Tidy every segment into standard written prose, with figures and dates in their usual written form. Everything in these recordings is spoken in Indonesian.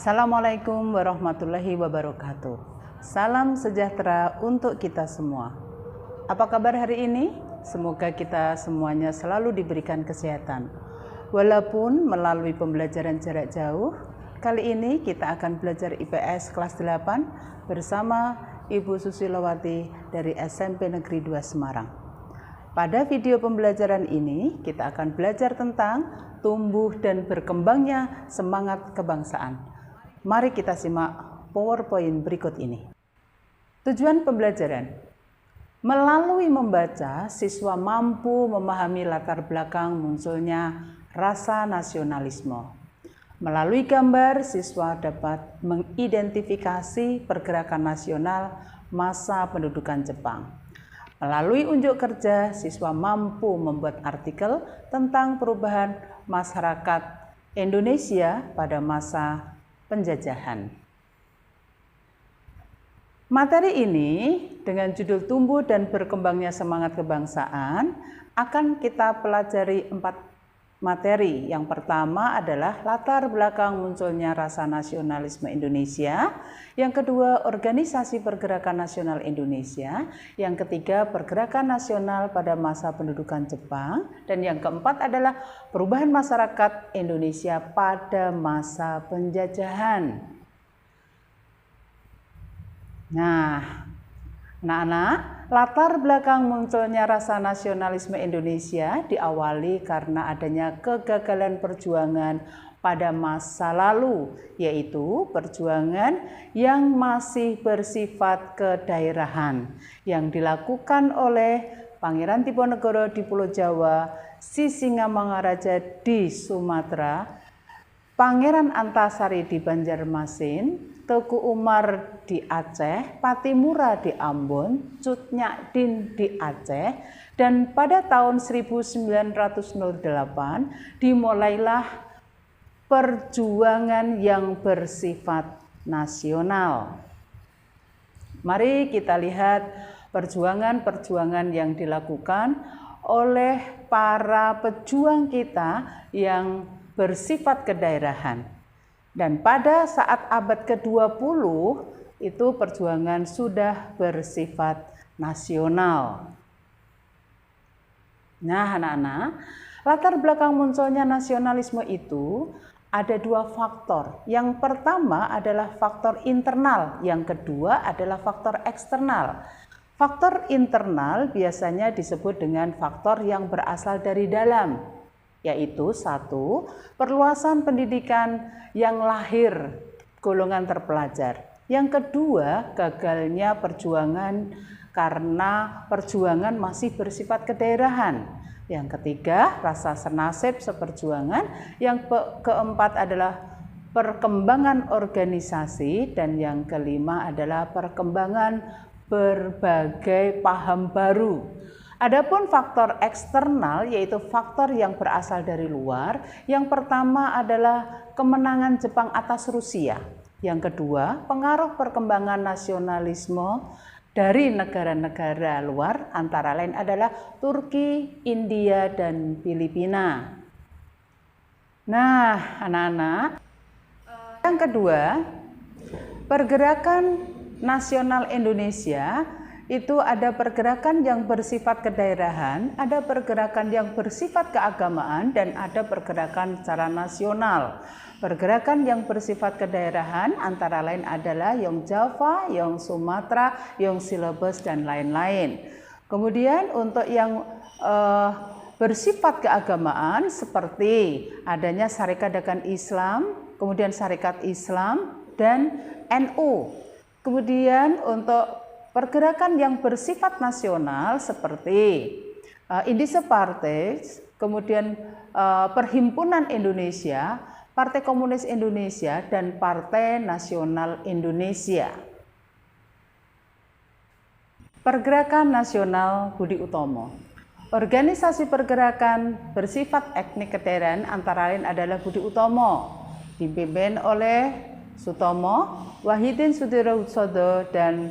Assalamualaikum warahmatullahi wabarakatuh. Salam sejahtera untuk kita semua. Apa kabar hari ini? Semoga kita semuanya selalu diberikan kesehatan. Walaupun melalui pembelajaran jarak jauh, kali ini kita akan belajar IPS kelas 8 bersama Ibu Susilowati dari SMP Negeri 2 Semarang. Pada video pembelajaran ini, kita akan belajar tentang tumbuh dan berkembangnya semangat kebangsaan. Mari kita simak PowerPoint berikut ini. Tujuan pembelajaran. Melalui membaca, siswa mampu memahami latar belakang munculnya rasa nasionalisme. Melalui gambar, siswa dapat mengidentifikasi pergerakan nasional masa pendudukan Jepang. Melalui unjuk kerja, siswa mampu membuat artikel tentang perubahan masyarakat Indonesia pada masa penjajahan. Materi ini dengan judul Tumbuh dan Berkembangnya Semangat Kebangsaan akan kita pelajari 4 materi. Yang pertama adalah latar belakang munculnya rasa nasionalisme Indonesia. Yang kedua, organisasi pergerakan nasional Indonesia. Yang ketiga, pergerakan nasional pada masa pendudukan Jepang. Dan yang keempat adalah perubahan masyarakat Indonesia pada masa penjajahan. Nah, anak-anak, latar belakang munculnya rasa nasionalisme Indonesia diawali karena adanya kegagalan perjuangan pada masa lalu, yaitu perjuangan yang masih bersifat kedaerahan yang dilakukan oleh Pangeran Diponegoro di Pulau Jawa, Sisingamangaraja di Sumatera, Pangeran Antasari di Banjarmasin, Teguh Umar di Aceh, Patimura di Ambon, Cut Nyadin di Aceh, dan pada tahun 1908 dimulailah perjuangan yang bersifat nasional. Mari kita lihat perjuangan-perjuangan yang dilakukan oleh para pejuang kita yang bersifat kedaerahan. Dan pada saat abad ke-20 itu perjuangan sudah bersifat nasional. Nah, anak-anak, latar belakang munculnya nasionalisme itu ada 2 faktor. Yang pertama adalah faktor internal, yang kedua adalah faktor eksternal. Faktor internal biasanya disebut dengan faktor yang berasal dari dalam, yaitu 1. Perluasan pendidikan yang lahir golongan terpelajar. Yang kedua, gagalnya perjuangan karena perjuangan masih bersifat kedaerahan. Yang ketiga, rasa senasib seperjuangan. Yang keempat adalah perkembangan organisasi, dan yang kelima adalah perkembangan berbagai paham baru. Adapun faktor eksternal yaitu faktor yang berasal dari luar. Yang pertama adalah kemenangan Jepang atas Rusia. Yang kedua, pengaruh perkembangan nasionalisme dari negara-negara luar, antara lain adalah Turki, India, dan Filipina. Nah, anak-anak, yang kedua, pergerakan nasional Indonesia itu ada pergerakan yang bersifat kedaerahan, ada pergerakan yang bersifat keagamaan, dan ada pergerakan secara nasional. Pergerakan yang bersifat kedaerahan antara lain adalah Yong Java, Yong Sumatera, Yong Silebes, dan lain-lain. Kemudian untuk yang bersifat keagamaan seperti adanya Sarekat Dagang Islam, kemudian Sarekat Islam, dan NU. Kemudian untuk pergerakan yang bersifat nasional seperti Indische Partij, kemudian Perhimpunan Indonesia, Partai Komunis Indonesia, dan Partai Nasional Indonesia. Pergerakan Nasional Budi Utomo. Organisasi pergerakan bersifat etnik kedaerahan antara lain adalah Budi Utomo, dipimpin oleh Sutomo, Wahidin Sudirohusodo, dan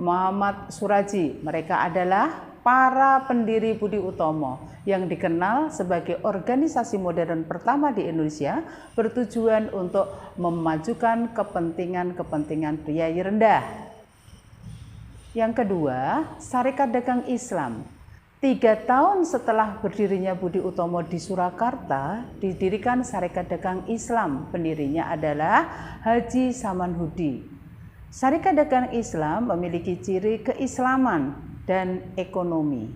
Muhammad Suraji. Mereka adalah para pendiri Budi Utomo yang dikenal sebagai organisasi modern pertama di Indonesia bertujuan untuk memajukan kepentingan priayi rendah. Yang kedua, Sarekat Dagang Islam. 3 tahun setelah berdirinya Budi Utomo di Surakarta, didirikan Sarekat Dagang Islam. Pendirinya adalah Haji Samanhudi. Sarekat Dagang Islam memiliki ciri keislaman dan ekonomi.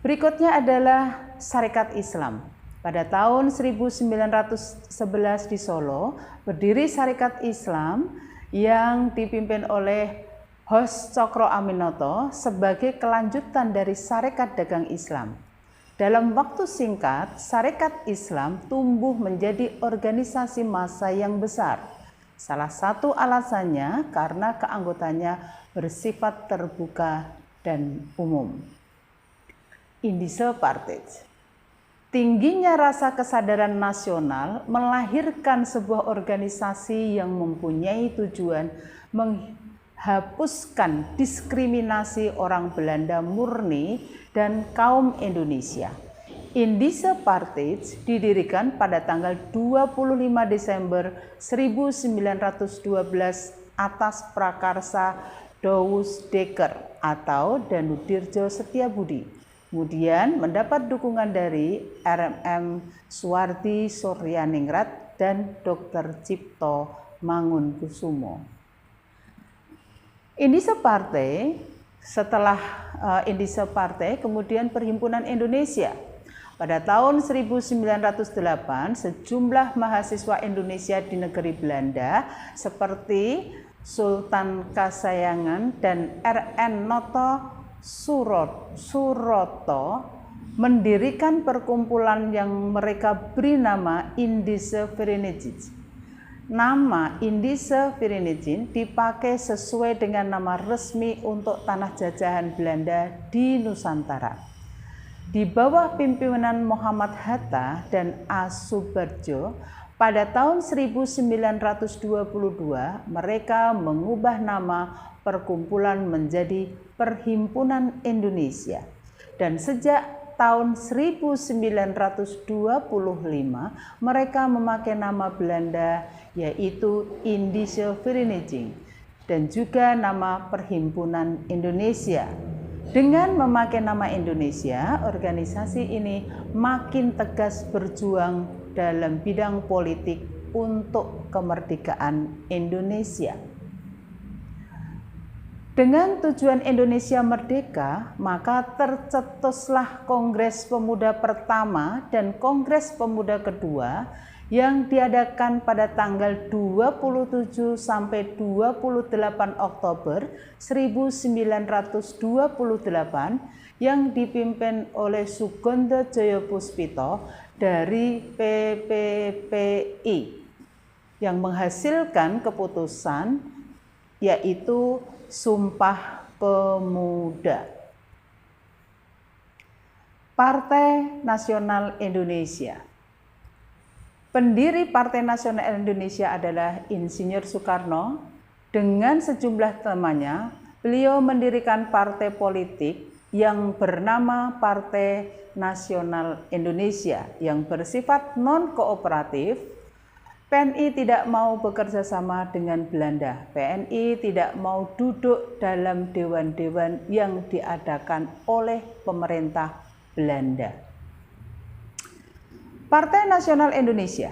Berikutnya adalah Sarekat Islam. Pada tahun 1911 di Solo, berdiri Sarekat Islam yang dipimpin oleh Hos Cokro Aminoto sebagai kelanjutan dari Sarekat Dagang Islam. Dalam waktu singkat, Sarekat Islam tumbuh menjadi organisasi massa yang besar. Salah satu alasannya karena keanggotanya bersifat terbuka dan umum. Indise Partij. Tingginya rasa kesadaran nasional melahirkan sebuah organisasi yang mempunyai tujuan menghapuskan diskriminasi orang Belanda murni dan kaum Indonesia. Indise Partij didirikan pada tanggal 25 Desember 1912 atas prakarsa Douwes Dekker atau Danudirjo Setiabudi. Kemudian mendapat dukungan dari RMM Suwardi Suryaningrat dan Dr. Cipto Mangunkusumo. Indise Partij, setelah Indise Partij kemudian Perhimpunan Indonesia. Pada tahun 1908, sejumlah mahasiswa Indonesia di negeri Belanda seperti Sultan Kasayangan dan RN Noto Suroto mendirikan perkumpulan yang mereka beri nama Indische Vereniging. Nama Indische Vereniging dipakai sesuai dengan nama resmi untuk tanah jajahan Belanda di Nusantara. Di bawah pimpinan Muhammad Hatta dan A. Subarjo, pada tahun 1922 mereka mengubah nama perkumpulan menjadi Perhimpunan Indonesia. Dan sejak tahun 1925 mereka memakai nama Belanda yaitu Indische Vereniging dan juga nama Perhimpunan Indonesia. Dengan memakai nama Indonesia, organisasi ini makin tegas berjuang dalam bidang politik untuk kemerdekaan Indonesia. Dengan tujuan Indonesia merdeka, maka tercetuslah Kongres Pemuda pertama dan Kongres Pemuda kedua yang diadakan pada tanggal 27 sampai 28 Oktober 1928 yang dipimpin oleh Sugondo Joyopuspito dari PPPI yang menghasilkan keputusan yaitu Sumpah Pemuda. Partai Nasional Indonesia. Pendiri Partai Nasional Indonesia adalah Insinyur Soekarno. Dengan sejumlah temannya, beliau mendirikan partai politik yang bernama Partai Nasional Indonesia yang bersifat non-kooperatif. PNI tidak mau bekerja sama dengan Belanda. PNI tidak mau duduk dalam dewan-dewan yang diadakan oleh pemerintah Belanda. Partai Nasional Indonesia.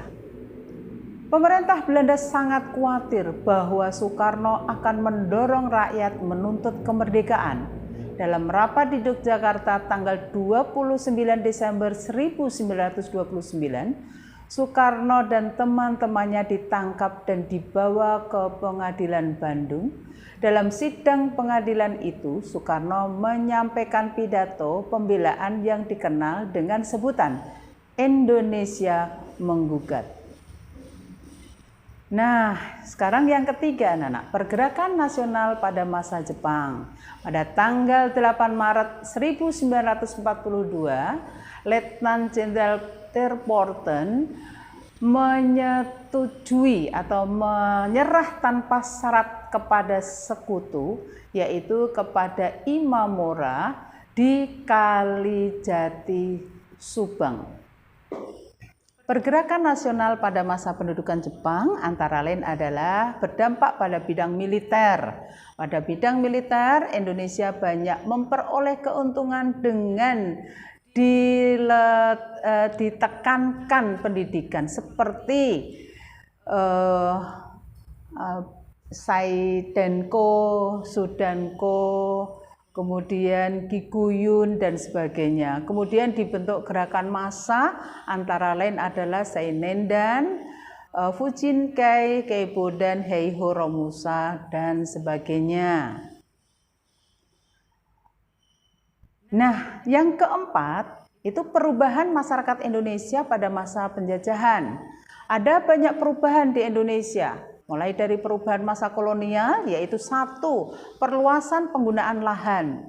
Pemerintah Belanda sangat khawatir bahwa Soekarno akan mendorong rakyat menuntut kemerdekaan. Dalam rapat di Yogyakarta tanggal 29 Desember 1929, Soekarno dan teman-temannya ditangkap dan dibawa ke Pengadilan Bandung. Dalam sidang pengadilan itu, Soekarno menyampaikan pidato pembelaan yang dikenal dengan sebutan Indonesia Menggugat. Nah, sekarang yang ketiga, anak-anak, pergerakan nasional pada masa Jepang. Pada tanggal 8 Maret 1942, Letnan Jenderal Terporten menyetujui atau menyerah tanpa syarat kepada sekutu, yaitu kepada Imamura di Kalijati, Subang. Pergerakan nasional pada masa pendudukan Jepang antara lain adalah berdampak pada bidang militer. Pada bidang militer, Indonesia banyak memperoleh keuntungan dengan ditekankan pendidikan seperti Saidenko, Sudanko, kemudian Kikuyun dan sebagainya. Kemudian dibentuk gerakan massa antara lain adalah Sainendan, Fujinkai, Keibodan, Heiho Romusa dan sebagainya. Nah, yang keempat itu perubahan masyarakat Indonesia pada masa penjajahan. Ada banyak perubahan di Indonesia. Mulai dari perubahan masa kolonial, yaitu 1. Perluasan penggunaan lahan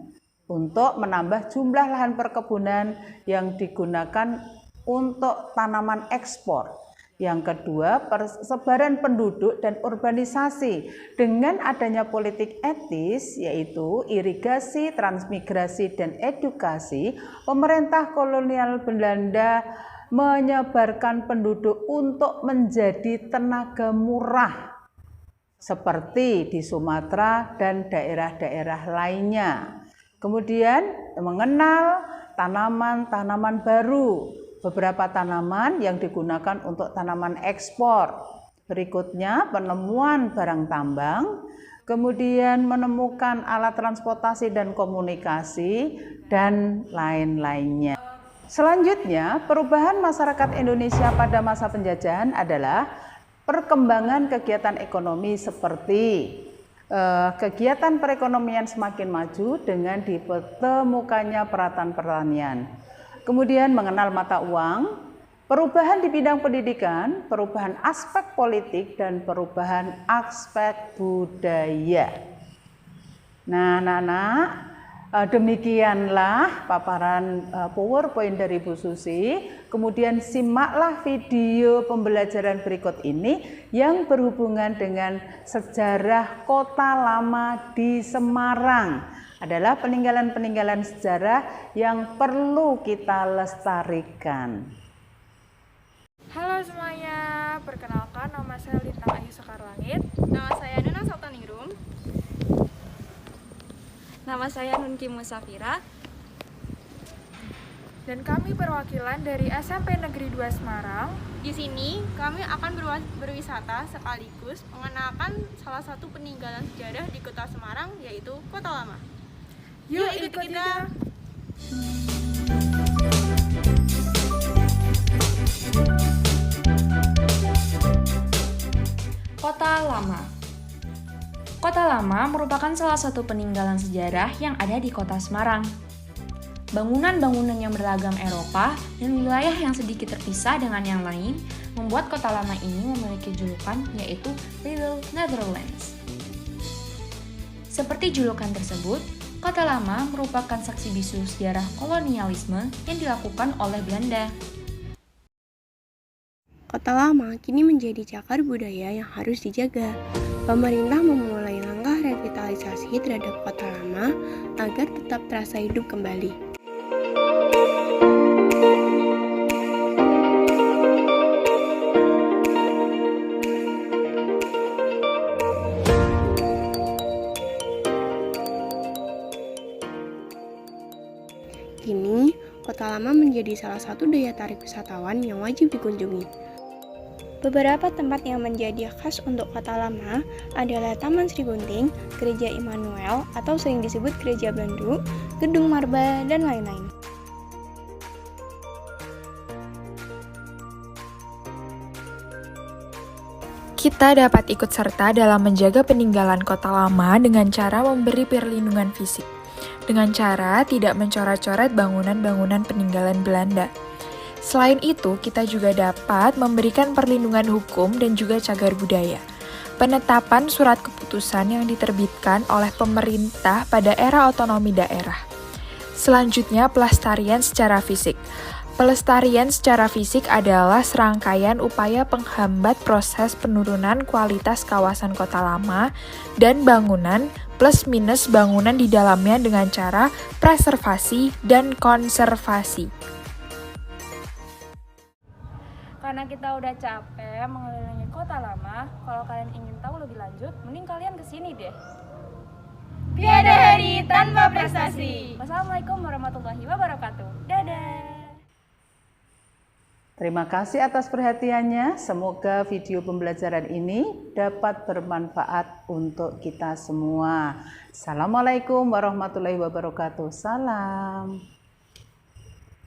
untuk menambah jumlah lahan perkebunan yang digunakan untuk tanaman ekspor. Yang kedua, persebaran penduduk dan urbanisasi dengan adanya politik etis, yaitu irigasi, transmigrasi, dan edukasi. Pemerintah kolonial Belanda menyebarkan penduduk untuk menjadi tenaga murah seperti di Sumatera dan daerah-daerah lainnya. Kemudian mengenal tanaman-tanaman baru, beberapa tanaman yang digunakan untuk tanaman ekspor. Berikutnya penemuan barang tambang, kemudian menemukan alat transportasi dan komunikasi, dan lain-lainnya. Selanjutnya, perubahan masyarakat Indonesia pada masa penjajahan adalah perkembangan kegiatan ekonomi seperti kegiatan perekonomian semakin maju dengan ditemukannya peralatan-pertanian. Kemudian mengenal mata uang, perubahan di bidang pendidikan, perubahan aspek politik, dan perubahan aspek budaya. Nah, anak-anak, demikianlah paparan PowerPoint dari Bu Susi. Kemudian simaklah video pembelajaran berikut ini yang berhubungan dengan sejarah kota lama di Semarang. Adalah peninggalan-peninggalan sejarah yang perlu kita lestarikan. Halo semuanya, perkenalkan nama saya Lintang Ayu Sekarlangit. Nama saya Nuna Sultaningrum. Nama saya Nunki Musafira. Dan kami perwakilan dari SMP Negeri 2 Semarang. Di sini kami akan berwisata sekaligus mengenalkan salah satu peninggalan sejarah di Kota Semarang, yaitu Kota Lama. Yuk ikut kita! Kota Lama. Kota Lama merupakan salah satu peninggalan sejarah yang ada di Kota Semarang. Bangunan-bangunan yang beragam Eropa dan wilayah yang sedikit terpisah dengan yang lain membuat Kota Lama ini memiliki julukan yaitu Little Netherlands. Seperti julukan tersebut, Kota Lama merupakan saksi bisu sejarah kolonialisme yang dilakukan oleh Belanda. Kota Lama kini menjadi cagar budaya yang harus dijaga. Pemerintah memulai langkah revitalisasi terhadap Kota Lama agar tetap terasa hidup kembali. Kini, Kota Lama menjadi salah satu daya tarik wisatawan yang wajib dikunjungi. Beberapa tempat yang menjadi khas untuk Kota Lama adalah Taman Sri Gunting, Gereja Immanuel atau sering disebut Gereja Belanduk, Gedung Marba, dan lain-lain. Kita dapat ikut serta dalam menjaga peninggalan Kota Lama dengan cara memberi perlindungan fisik, dengan cara tidak mencoret-coret bangunan-bangunan peninggalan Belanda. Selain itu, kita juga dapat memberikan perlindungan hukum dan juga cagar budaya. Penetapan surat keputusan yang diterbitkan oleh pemerintah pada era otonomi daerah. Selanjutnya, pelestarian secara fisik. Pelestarian secara fisik adalah serangkaian upaya penghambat proses penurunan kualitas kawasan kota lama dan bangunan plus minus bangunan di dalamnya dengan cara preservasi dan konservasi. Karena kita udah capek mengelilingi kota lama, kalau kalian ingin tahu lebih lanjut, mending kalian kesini deh. Tiada hari tanpa prestasi. Wassalamualaikum warahmatullahi wabarakatuh. Dadah! Terima kasih atas perhatiannya. Semoga video pembelajaran ini dapat bermanfaat untuk kita semua. Assalamualaikum warahmatullahi wabarakatuh. Salam.